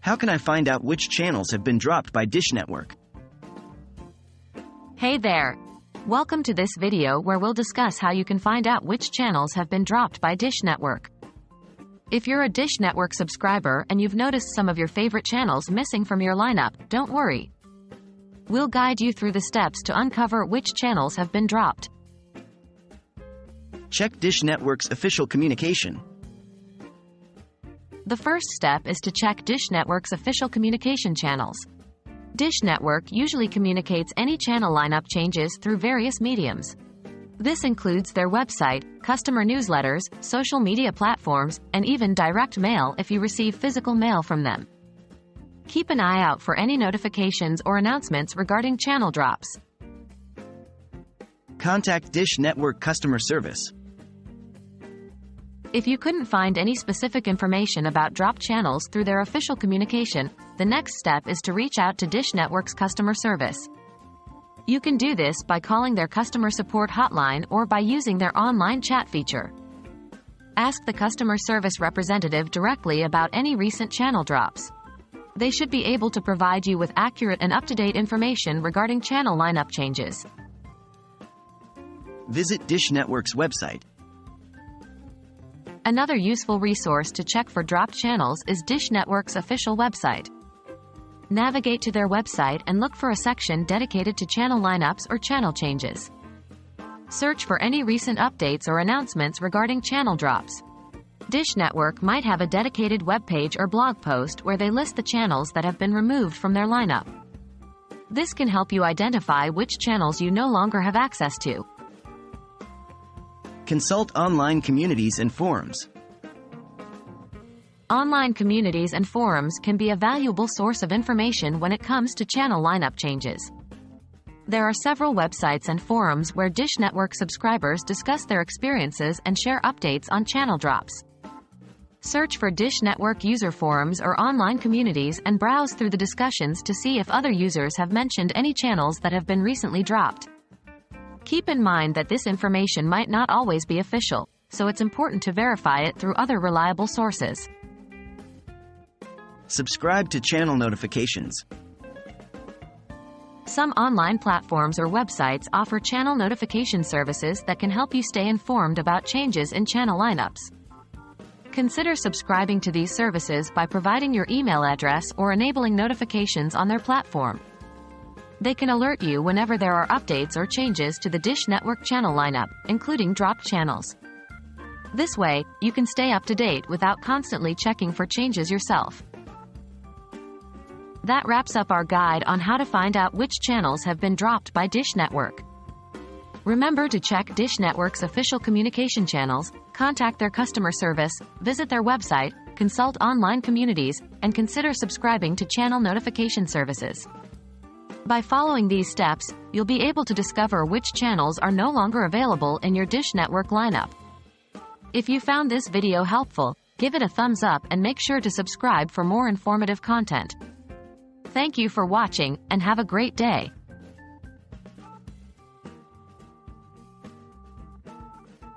How can I find out which channels have been dropped by Dish Network? Hey there! Welcome to this video where we'll discuss how you can find out which channels have been dropped by Dish Network. If you're a Dish Network subscriber and you've noticed some of your favorite channels missing from your lineup, don't worry. We'll guide you through the steps to uncover which channels have been dropped. Check Dish Network's official communication. The first step is to check Dish Network's official communication channels. Dish Network usually communicates any channel lineup changes through various mediums. This includes their website, customer newsletters, social media platforms, and even direct mail if you receive physical mail from them. Keep an eye out for any notifications or announcements regarding channel drops. Contact Dish Network customer service. If you couldn't find any specific information about dropped channels through their official communication, the next step is to reach out to Dish Network's customer service. You can do this by calling their customer support hotline or by using their online chat feature. Ask the customer service representative directly about any recent channel drops. They should be able to provide you with accurate and up-to-date information regarding channel lineup changes. Visit Dish Network's website. Another useful resource to check for dropped channels is Dish Network's official website. Navigate to their website and look for a section dedicated to channel lineups or channel changes. Search for any recent updates or announcements regarding channel drops. Dish Network might have a dedicated webpage or blog post where they list the channels that have been removed from their lineup. This can help you identify which channels you no longer have access to. Consult online communities and forums. Online communities and forums can be a valuable source of information when it comes to channel lineup changes. There are several websites and forums where Dish Network subscribers discuss their experiences and share updates on channel drops. Search for Dish Network user forums or online communities and browse through the discussions to see if other users have mentioned any channels that have been recently dropped. Keep in mind that this information might not always be official, so it's important to verify it through other reliable sources. Subscribe to channel notifications. Some online platforms or websites offer channel notification services that can help you stay informed about changes in channel lineups. Consider subscribing to these services by providing your email address or enabling notifications on their platform. They can alert you whenever there are updates or changes to the Dish Network channel lineup, including dropped channels. This way, you can stay up to date without constantly checking for changes yourself. That wraps up our guide on how to find out which channels have been dropped by Dish Network. Remember to check Dish Network's official communication channels, contact their customer service, visit their website, consult online communities, and consider subscribing to channel notification services. By following these steps, you'll be able to discover which channels are no longer available in your Dish Network lineup. If you found this video helpful, give it a thumbs up and make sure to subscribe for more informative content. Thank you for watching, and have a great day.